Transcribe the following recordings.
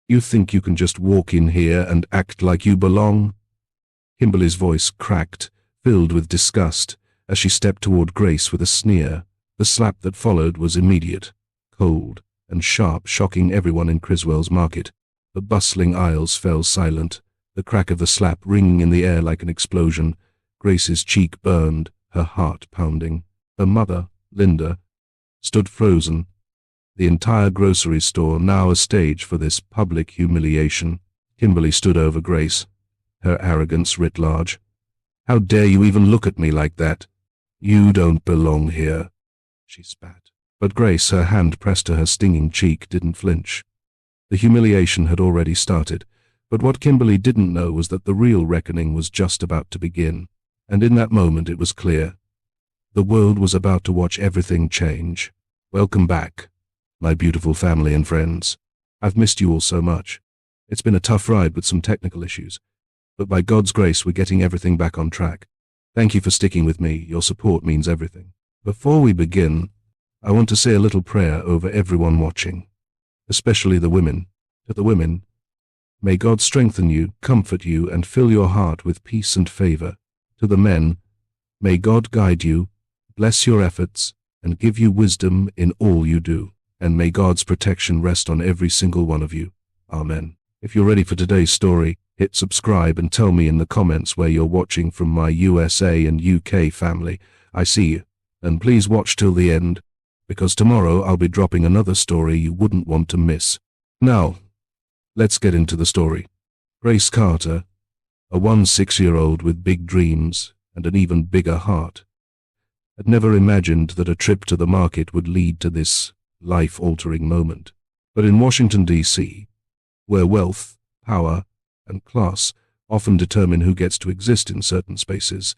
You think you can just walk in here and act like you belong? Kimberly's voice cracked, filled with disgust, as she stepped toward Grace with a sneer. The slap that followed was immediate, cold, and sharp, shocking everyone in Criswell's market. The bustling aisles fell silent, the crack of the slap ringing in the air like an explosion. Grace's cheek burned, her heart pounding. Her mother, Linda, stood frozen, the entire grocery store now a stage for this public humiliation. Kimberly stood over Grace, her arrogance writ large. "How dare you even look at me like that? You don't belong here," she spat. But Grace, her hand pressed to her stinging cheek, didn't flinch. The humiliation had already started, but what Kimberly didn't know was that the real reckoning was just about to begin. And in that moment it was clear. The world was about to watch everything change. Welcome back, my beautiful family and friends. I've missed you all so much. It's been a tough ride with some technical issues, but by God's grace we're getting everything back on track. Thank you for sticking with me. Your support means everything. Before we begin, I want to say a little prayer over everyone watching, especially the women. To the women, may God strengthen you, comfort you, and fill your heart with peace and favor. To the men, may God guide you, bless your efforts, and give you wisdom in all you do. And may God's protection rest on every single one of you. Amen. If you're ready for today's story, hit subscribe and tell me in the comments where you're watching from. My USA and UK family, I see you. And please watch till the end, because tomorrow I'll be dropping another story you wouldn't want to miss. Now, let's get into the story. Grace Carter, a 16-year-old with big dreams and an even bigger heart, had never imagined that a trip to the market would lead to this life-altering moment. But in Washington, D.C., where wealth, power, and class often determine who gets to exist in certain spaces,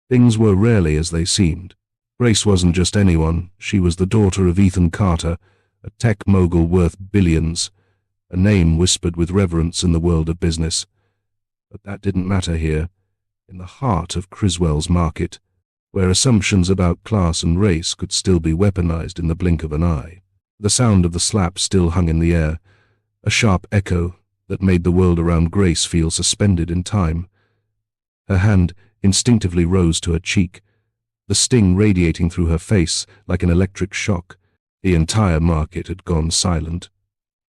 things were rarely as they seemed. Grace wasn't just anyone. She was the daughter of Ethan Carter, a tech mogul worth billions, a name whispered with reverence in the world of business. But that didn't matter here, in the heart of Criswell's market, where assumptions about class and race could still be weaponized in the blink of an eye. The sound of the slap still hung in the air, a sharp echo that made the world around Grace feel suspended in time. Her hand instinctively rose to her cheek, the sting radiating through her face like an electric shock. The entire market had gone silent,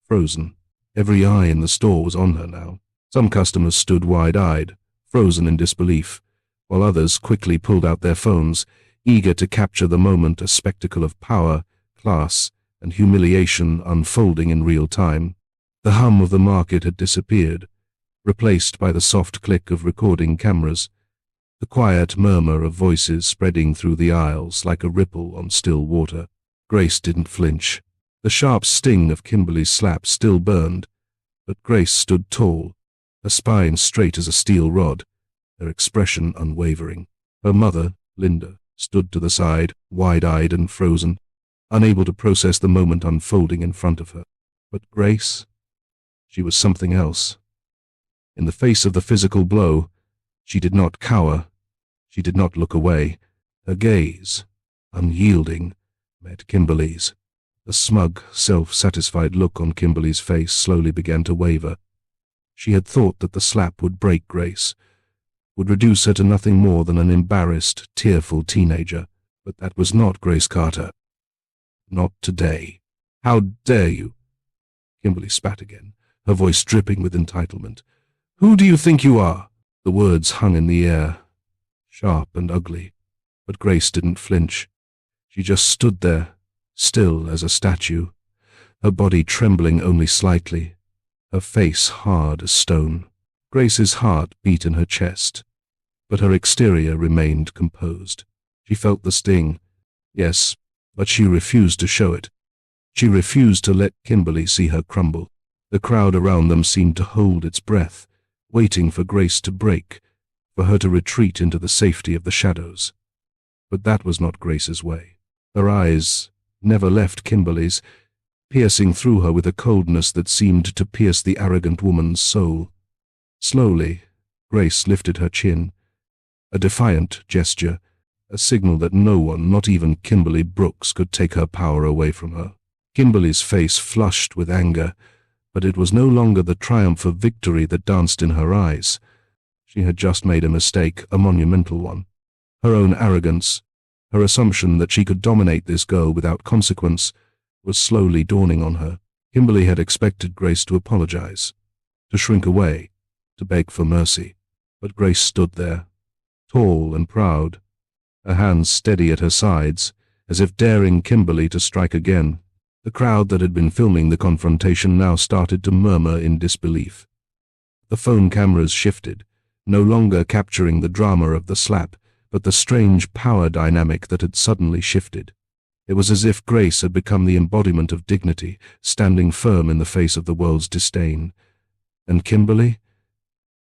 frozen. Every eye in the store was on her now. Some customers stood wide-eyed, frozen in disbelief, while others quickly pulled out their phones, eager to capture the moment, a spectacle of power, class, and humiliation unfolding in real time. The hum of the market had disappeared, replaced by the soft click of recording cameras, the quiet murmur of voices spreading through the aisles like a ripple on still water. Grace didn't flinch. The sharp sting of Kimberly's slap still burned, but Grace stood tall, her spine straight as a steel rod, her expression unwavering. Her mother, Linda, stood to the side, wide-eyed and frozen, unable to process the moment unfolding in front of her. But Grace, she was something else. In the face of the physical blow, she did not cower. She did not look away. Her gaze, unyielding, met Kimberly's. The smug, self-satisfied look on Kimberly's face slowly began to waver. She had thought that the slap would break Grace, would reduce her to nothing more than an embarrassed, tearful teenager. But that was not Grace Carter. Not today. "How dare you?" Kimberly spat again, her voice dripping with entitlement. "Who do you think you are?" The words hung in the air, sharp and ugly, but Grace didn't flinch. She just stood there, still as a statue, her body trembling only slightly, her face hard as stone. Grace's heart beat in her chest, but her exterior remained composed. She felt the sting, yes, but she refused to show it. She refused to let Kimberly see her crumble. The crowd around them seemed to hold its breath, waiting for Grace to break, for her to retreat into the safety of the shadows. But that was not Grace's way. Her eyes never left Kimberly's, piercing through her with a coldness that seemed to pierce the arrogant woman's soul. Slowly, Grace lifted her chin, a defiant gesture, a signal that no one, not even Kimberly Brooks, could take her power away from her. Kimberly's face flushed with anger, But it was no longer the triumph of victory that danced in her eyes. She had just made a mistake, a monumental one. Her own arrogance, her assumption that she could dominate this girl without consequence, was slowly dawning on her. Kimberly had expected Grace to apologize, to shrink away, to beg for mercy. But Grace stood there, tall and proud, her hands steady at her sides, as if daring Kimberly to strike again. The crowd that had been filming the confrontation now started to murmur in disbelief. The phone cameras shifted, no longer capturing the drama of the slap, but the strange power dynamic that had suddenly shifted. It was as if Grace had become the embodiment of dignity, standing firm in the face of the world's disdain. And Kimberly?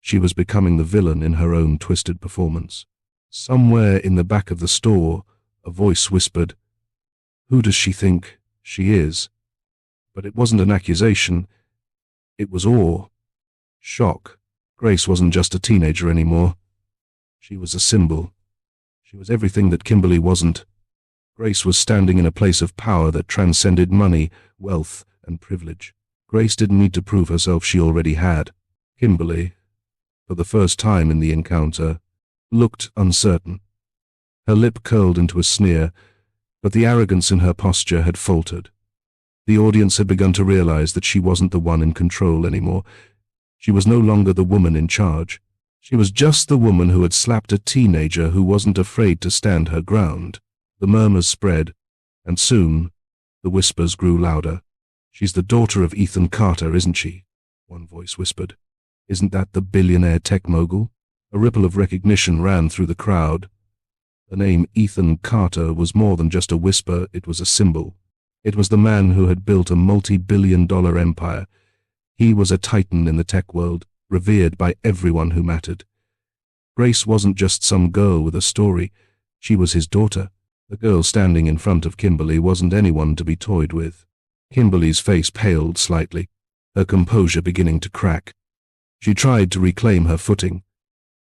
She was becoming the villain in her own twisted performance. Somewhere in the back of the store, a voice whispered, "Who does she think she is?" But it wasn't an accusation. It was awe. Shock. Grace wasn't just a teenager anymore. She was a symbol. She was everything that Kimberly wasn't. Grace was standing in a place of power that transcended money, wealth, and privilege. Grace didn't need to prove herself, she already had. Kimberly, for the first time in the encounter, looked uncertain. Her lip curled into a sneer, but the arrogance in her posture had faltered. The audience had begun to realize that she wasn't the one in control anymore. She was no longer the woman in charge. She was just the woman who had slapped a teenager who wasn't afraid to stand her ground. The murmurs spread, and soon the whispers grew louder. "She's the daughter of Ethan Carter, isn't she?" one voice whispered. "Isn't that the billionaire tech mogul?" A ripple of recognition ran through the crowd. The name Ethan Carter was more than just a whisper, it was a symbol. It was the man who had built a multi-billion-dollar empire. He was a titan in the tech world, revered by everyone who mattered. Grace wasn't just some girl with a story. She was his daughter. The girl standing in front of Kimberly wasn't anyone to be toyed with. Kimberly's face paled slightly, her composure beginning to crack. She tried to reclaim her footing,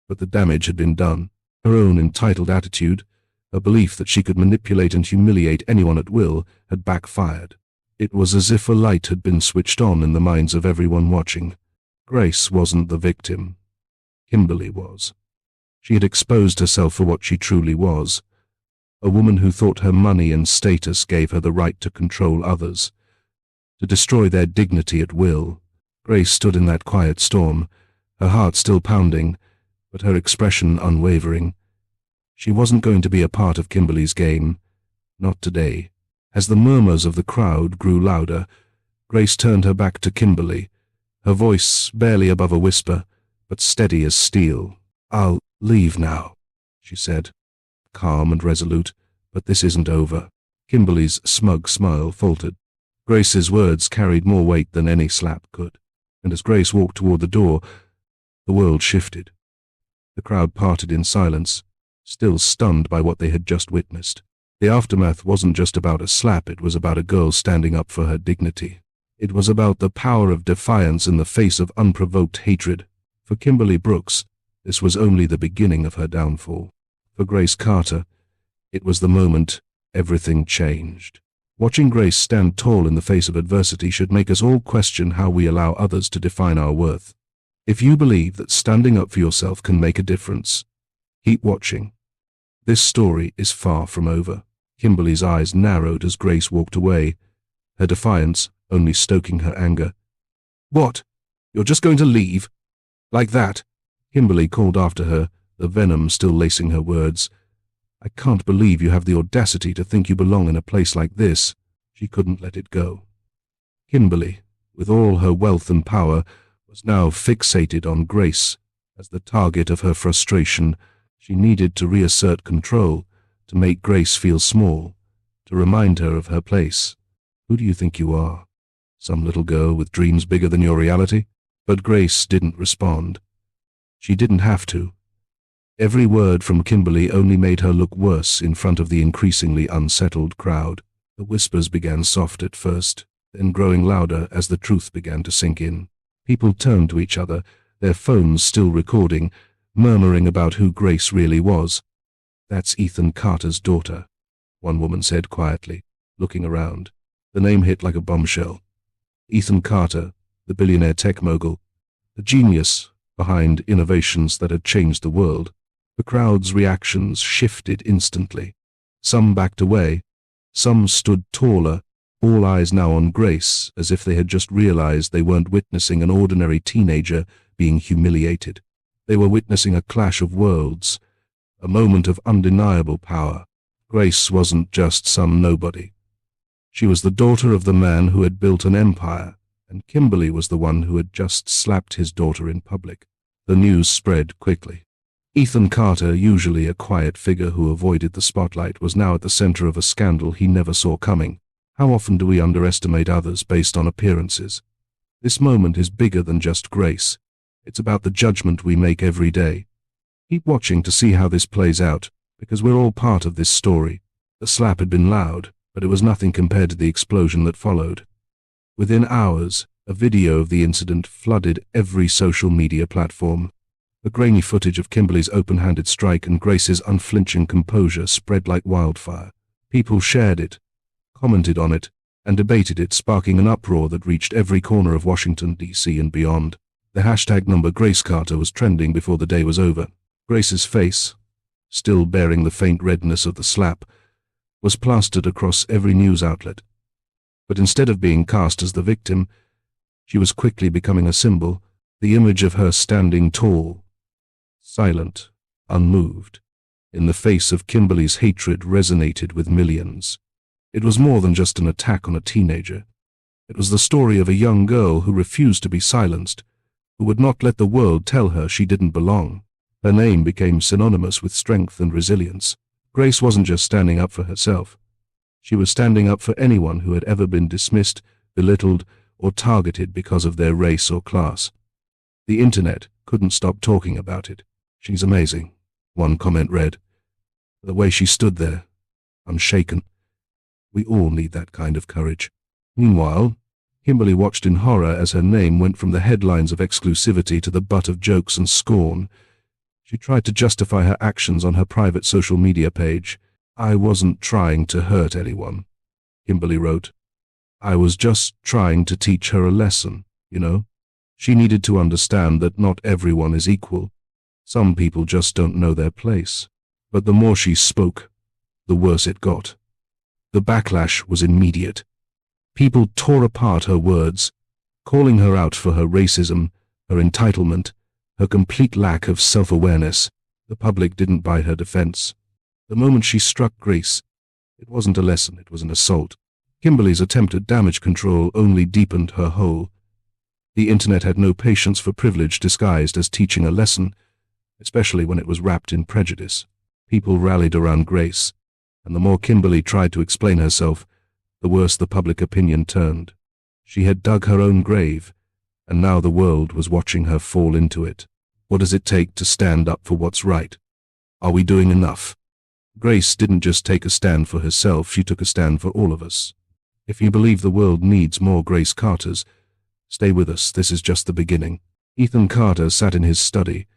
but the damage had been done. Her own entitled attitude, a belief that she could manipulate and humiliate anyone at will, had backfired. It was as if a light had been switched on in the minds of everyone watching. Grace wasn't the victim. Kimberly was. She had exposed herself for what she truly was, a woman who thought her money and status gave her the right to control others, to destroy their dignity at will. Grace stood in that quiet storm, her heart still pounding, but her expression unwavering. She wasn't going to be a part of Kimberly's game. Not today. As the murmurs of the crowd grew louder, Grace turned her back to Kimberly, her voice barely above a whisper, but steady as steel. "I'll leave now," she said, calm and resolute, "but this isn't over." Kimberly's smug smile faltered. Grace's words carried more weight than any slap could, and as Grace walked toward the door, the world shifted. The crowd parted in silence, still stunned by what they had just witnessed. The aftermath wasn't just about a slap, it was about a girl standing up for her dignity. It was about the power of defiance in the face of unprovoked hatred. For Kimberly Brooks, this was only the beginning of her downfall. For Grace Carter, it was the moment everything changed. Watching Grace stand tall in the face of adversity should make us all question how we allow others to define our worth. If you believe that standing up for yourself can make a difference, keep watching. This story is far from over. Kimberly's eyes narrowed as Grace walked away, her defiance only stoking her anger. "What? You're just going to leave? Like that?" Kimberly called after her, the venom still lacing her words. "I can't believe you have the audacity to think you belong in a place like this." She couldn't let it go. Kimberly, with all her wealth and power, was now fixated on Grace as the target of her frustration. She needed to reassert control, to make Grace feel small, to remind her of her place. "Who do you think you are? Some little girl with dreams bigger than your reality?" But Grace didn't respond. She didn't have to. Every word from Kimberly only made her look worse in front of the increasingly unsettled crowd. The whispers began soft at first, then growing louder as the truth began to sink in. People turned to each other, their phones still recording, murmuring about who Grace really was. "That's Ethan Carter's daughter," one woman said quietly, looking around. The name hit like a bombshell. Ethan Carter, the billionaire tech mogul, the genius behind innovations that had changed the world. The crowd's reactions shifted instantly. Some backed away, some stood taller, all eyes now on Grace, as if they had just realized they weren't witnessing an ordinary teenager being humiliated. They were witnessing a clash of worlds, a moment of undeniable power. Grace wasn't just some nobody. She was the daughter of the man who had built an empire, and Kimberly was the one who had just slapped his daughter in public. The news spread quickly. Ethan Carter, usually a quiet figure who avoided the spotlight, was now at the center of a scandal he never saw coming. How often do we underestimate others based on appearances? This moment is bigger than just Grace. It's about the judgment we make every day. Keep watching to see how this plays out, because we're all part of this story. The slap had been loud, but it was nothing compared to the explosion that followed. Within hours, a video of the incident flooded every social media platform. The grainy footage of Kimberly's open-handed strike and Grace's unflinching composure spread like wildfire. People shared it, commented on it, and debated it, sparking an uproar that reached every corner of Washington, D.C. and beyond. The hashtag number Grace Carter was trending before the day was over. Grace's face, still bearing the faint redness of the slap, was plastered across every news outlet. But instead of being cast as the victim, she was quickly becoming a symbol, the image of her standing tall, silent, unmoved. In the face of Kimberly's hatred resonated with millions. It was more than just an attack on a teenager. It was the story of a young girl who refused to be silenced, who would not let the world tell her she didn't belong. Her name became synonymous with strength and resilience. Grace wasn't just standing up for herself. She was standing up for anyone who had ever been dismissed, belittled, or targeted because of their race or class. The internet couldn't stop talking about it. "She's amazing," one comment read. "The way she stood there, unshaken. We all need that kind of courage." Meanwhile, Kimberly watched in horror as her name went from the headlines of exclusivity to the butt of jokes and scorn. She tried to justify her actions on her private social media page. "I wasn't trying to hurt anyone," Kimberly wrote. "I was just trying to teach her a lesson, you know? She needed to understand that not everyone is equal. Some people just don't know their place." But the more she spoke, the worse it got. The backlash was immediate. People tore apart her words, calling her out for her racism, her entitlement, her complete lack of self-awareness. The public didn't buy her defense. The moment she struck Grace, it wasn't a lesson, it was an assault. Kimberly's attempt at damage control only deepened her hole. The internet had no patience for privilege disguised as teaching a lesson, especially when it was wrapped in prejudice. People rallied around Grace, and the more Kimberly tried to explain herself, the worse the public opinion turned. She had dug her own grave, and now the world was watching her fall into it. What does it take to stand up for what's right? Are we doing enough? Grace didn't just take a stand for herself, she took a stand for all of us. If you believe the world needs more Grace Carters, stay with us, this is just the beginning. Ethan Carter sat in his study,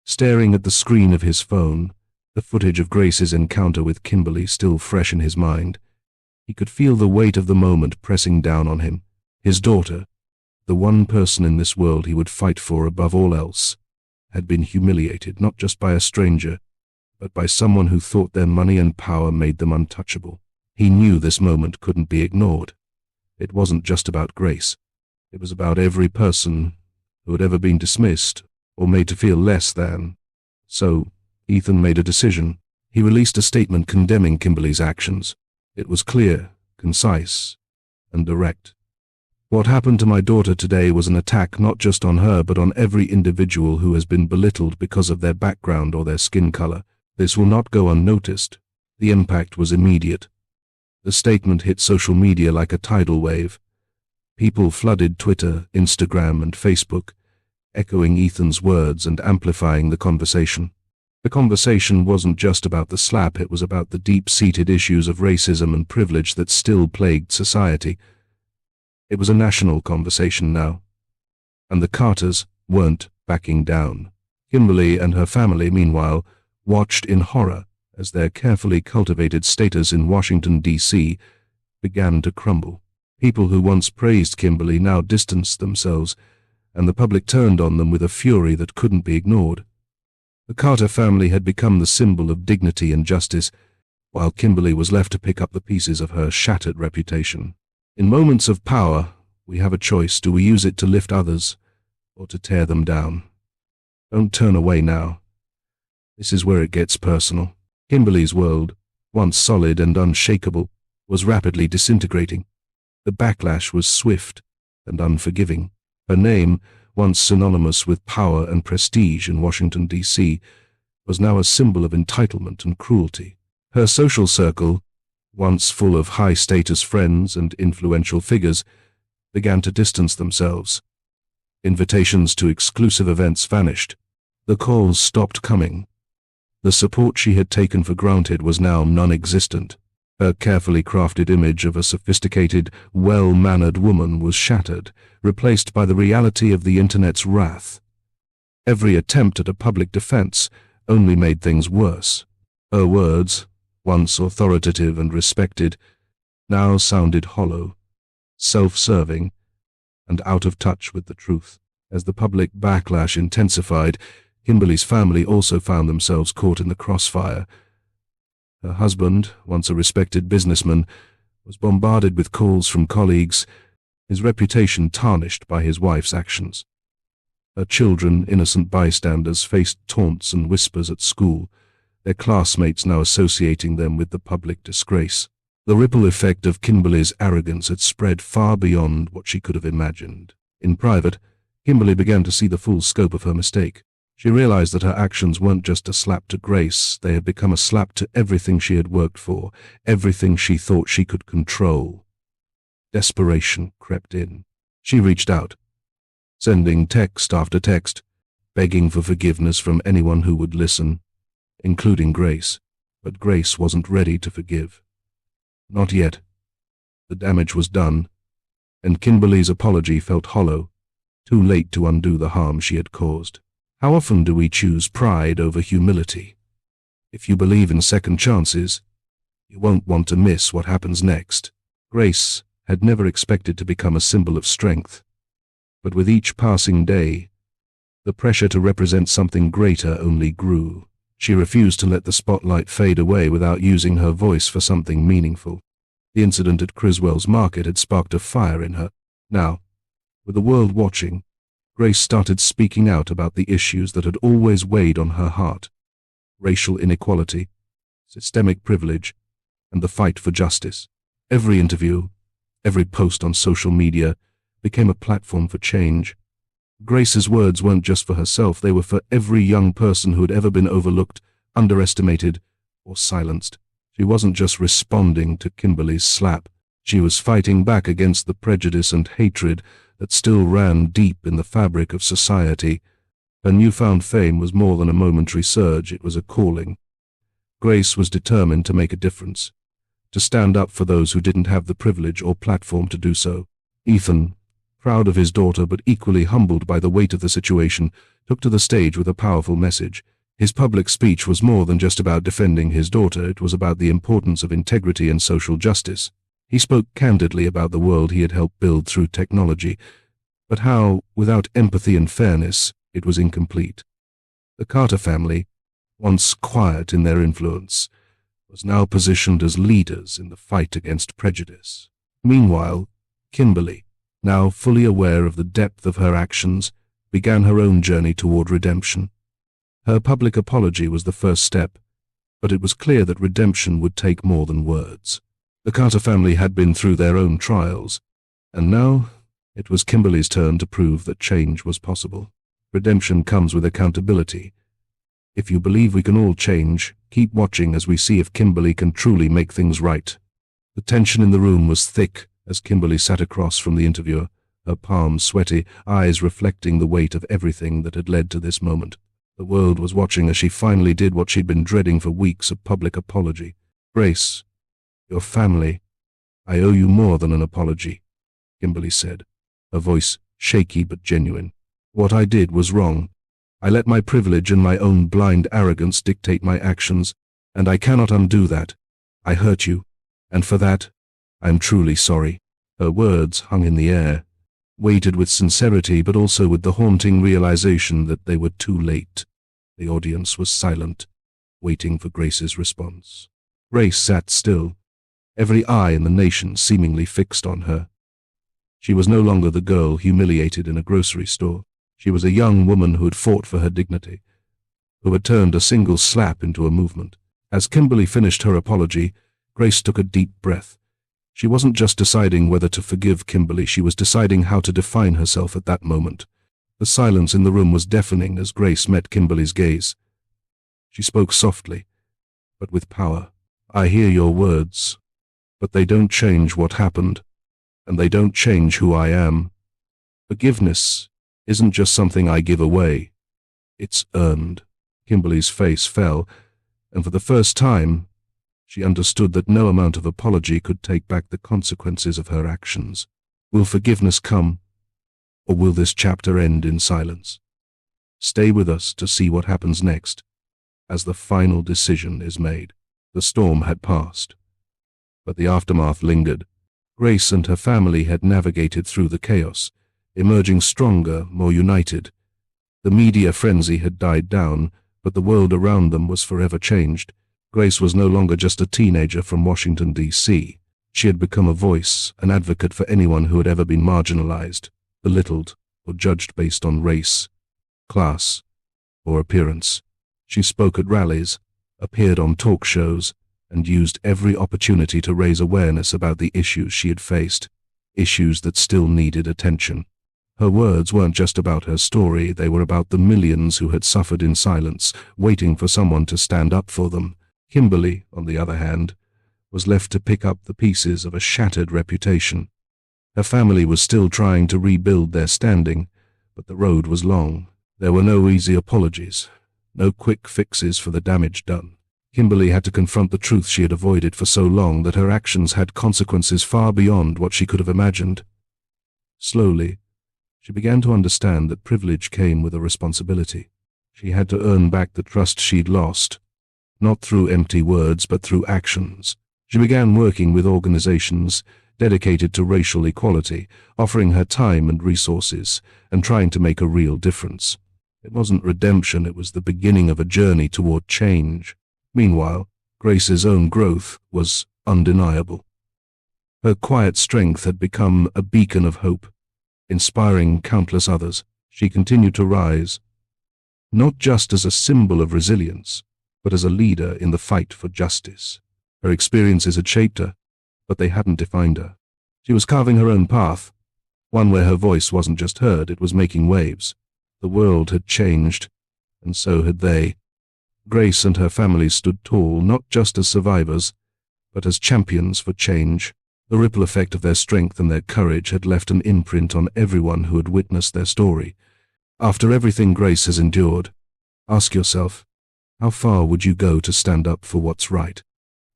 staring at the screen of his phone, the footage of Grace's encounter with Kimberly still fresh in his mind. He could feel the weight of the moment pressing down on him. His daughter, the one person in this world he would fight for above all else, had been humiliated not just by a stranger, but by someone who thought their money and power made them untouchable. He knew this moment couldn't be ignored. It wasn't just about Grace. It was about every person who had ever been dismissed or made to feel less than. So, Ethan made a decision. He released a statement condemning Kimberly's actions. It was clear, concise, and direct. "What happened to my daughter today was an attack not just on her but on every individual who has been belittled because of their background or their skin color. This will not go unnoticed." The impact was immediate. The statement hit social media like a tidal wave. People flooded Twitter, Instagram, and Facebook, echoing Ethan's words and amplifying the conversation. The conversation wasn't just about the slap, it was about the deep-seated issues of racism and privilege that still plagued society. It was a national conversation now, and the Carters weren't backing down. Kimberly and her family, meanwhile, watched in horror as their carefully cultivated status in Washington, D.C. began to crumble. People who once praised Kimberly now distanced themselves, and the public turned on them with a fury that couldn't be ignored. The Carter family had become the symbol of dignity and justice, while Kimberly was left to pick up the pieces of her shattered reputation. In moments of power, we have a choice. Do we use it to lift others, or to tear them down? Don't turn away now. This is where it gets personal. Kimberly's world, once solid and unshakable, was rapidly disintegrating. The backlash was swift and unforgiving. Her name, once synonymous with power and prestige in Washington, D.C., was now a symbol of entitlement and cruelty. Her social circle, once full of high-status friends and influential figures, began to distance themselves. Invitations to exclusive events vanished. The calls stopped coming. The support she had taken for granted was now non-existent. Her carefully crafted image of a sophisticated, well-mannered woman was shattered, replaced by the reality of the Internet's wrath. Every attempt at a public defense only made things worse. Her words, once authoritative and respected, now sounded hollow, self-serving, and out of touch with the truth. As the public backlash intensified, Kimberly's family also found themselves caught in the crossfire. Her husband, once a respected businessman, was bombarded with calls from colleagues, his reputation tarnished by his wife's actions. Her children, innocent bystanders, faced taunts and whispers at school, their classmates now associating them with the public disgrace. The ripple effect of Kimberly's arrogance had spread far beyond what she could have imagined. In private, Kimberly began to see the full scope of her mistake. She realized that her actions weren't just a slap to Grace, they had become a slap to everything she had worked for, everything she thought she could control. Desperation crept in. She reached out, sending text after text, begging for forgiveness from anyone who would listen, including Grace. But Grace wasn't ready to forgive. Not yet. The damage was done, and Kimberly's apology felt hollow, too late to undo the harm she had caused. How often do we choose pride over humility? If you believe in second chances, you won't want to miss what happens next. Grace had never expected to become a symbol of strength, but with each passing day, the pressure to represent something greater only grew. She refused to let the spotlight fade away without using her voice for something meaningful. The incident at Criswell's Market had sparked a fire in her. Now, with the world watching, Grace started speaking out about the issues that had always weighed on her heart: racial inequality, systemic privilege, and the fight for justice. Every interview, every post on social media became a platform for change. Grace's words weren't just for herself, they were for every young person who had ever been overlooked, underestimated, or silenced. She wasn't just responding to Kimberly's slap, she was fighting back against the prejudice and hatred that still ran deep in the fabric of society. Her newfound fame was more than a momentary surge, it was a calling. Grace was determined to make a difference, to stand up for those who didn't have the privilege or platform to do so. Ethan, proud of his daughter but equally humbled by the weight of the situation, took to the stage with a powerful message. His public speech was more than just about defending his daughter, it was about the importance of integrity and social justice. He spoke candidly about the world he had helped build through technology, but how, without empathy and fairness, it was incomplete. The Carter family, once quiet in their influence, was now positioned as leaders in the fight against prejudice. Meanwhile, Kimberly, now fully aware of the depth of her actions, began her own journey toward redemption. Her public apology was the first step, but it was clear that redemption would take more than words. The Carter family had been through their own trials, and now it was Kimberly's turn to prove that change was possible. Redemption comes with accountability. If you believe we can all change, keep watching as we see if Kimberly can truly make things right. The tension in the room was thick as Kimberly sat across from the interviewer, her palms sweaty, eyes reflecting the weight of everything that had led to this moment. The world was watching as she finally did what she'd been dreading for weeks, a public apology. Grace, your family, I owe you more than an apology, Kimberly said, her voice shaky but genuine. What I did was wrong. I let my privilege and my own blind arrogance dictate my actions, and I cannot undo that. I hurt you, and for that, I am truly sorry. Her words hung in the air, weighted with sincerity but also with the haunting realization that they were too late. The audience was silent, waiting for Grace's response. Grace sat still, every eye in the nation seemingly fixed on her. She was no longer the girl humiliated in a grocery store. She was a young woman who had fought for her dignity, who had turned a single slap into a movement. As Kimberly finished her apology, Grace took a deep breath. She wasn't just deciding whether to forgive Kimberly, she was deciding how to define herself at that moment. The silence in the room was deafening as Grace met Kimberly's gaze. She spoke softly, but with power. I hear your words, but they don't change what happened, and they don't change who I am. Forgiveness isn't just something I give away. It's earned. Kimberly's face fell, and for the first time, she understood that no amount of apology could take back the consequences of her actions. Will forgiveness come, or will this chapter end in silence? Stay with us to see what happens next, as the final decision is made. The storm had passed, but the aftermath lingered. Grace and her family had navigated through the chaos, emerging stronger, more united. The media frenzy had died down, but the world around them was forever changed. Grace was no longer just a teenager from Washington, D.C. She had become a voice, an advocate for anyone who had ever been marginalized, belittled, or judged based on race, class, or appearance. She spoke at rallies, appeared on talk shows, and used every opportunity to raise awareness about the issues she had faced, issues that still needed attention. Her words weren't just about her story, they were about the millions who had suffered in silence, waiting for someone to stand up for them. Kimberly, on the other hand, was left to pick up the pieces of a shattered reputation. Her family was still trying to rebuild their standing, but the road was long. There were no easy apologies, no quick fixes for the damage done. Kimberly had to confront the truth she had avoided for so long, that her actions had consequences far beyond what she could have imagined. Slowly, she began to understand that privilege came with a responsibility. She had to earn back the trust she'd lost, not through empty words but through actions. She began working with organizations dedicated to racial equality, offering her time and resources, and trying to make a real difference. It wasn't redemption, it was the beginning of a journey toward change. Meanwhile, Grace's own growth was undeniable. Her quiet strength had become a beacon of hope, inspiring countless others. She continued to rise, not just as a symbol of resilience, but as a leader in the fight for justice. Her experiences had shaped her, but they hadn't defined her. She was carving her own path, one where her voice wasn't just heard, it was making waves. The world had changed, and so had they. Grace and her family stood tall, not just as survivors, but as champions for change. The ripple effect of their strength and their courage had left an imprint on everyone who had witnessed their story. After everything Grace has endured, ask yourself, how far would you go to stand up for what's right?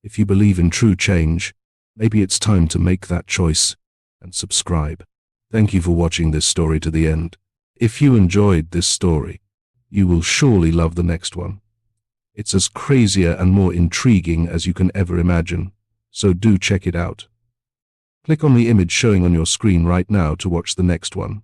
If you believe in true change, maybe it's time to make that choice and subscribe. Thank you for watching this story to the end. If you enjoyed this story, you will surely love the next one. It's as crazier and more intriguing as you can ever imagine, so do check it out. Click on the image showing on your screen right now to watch the next one.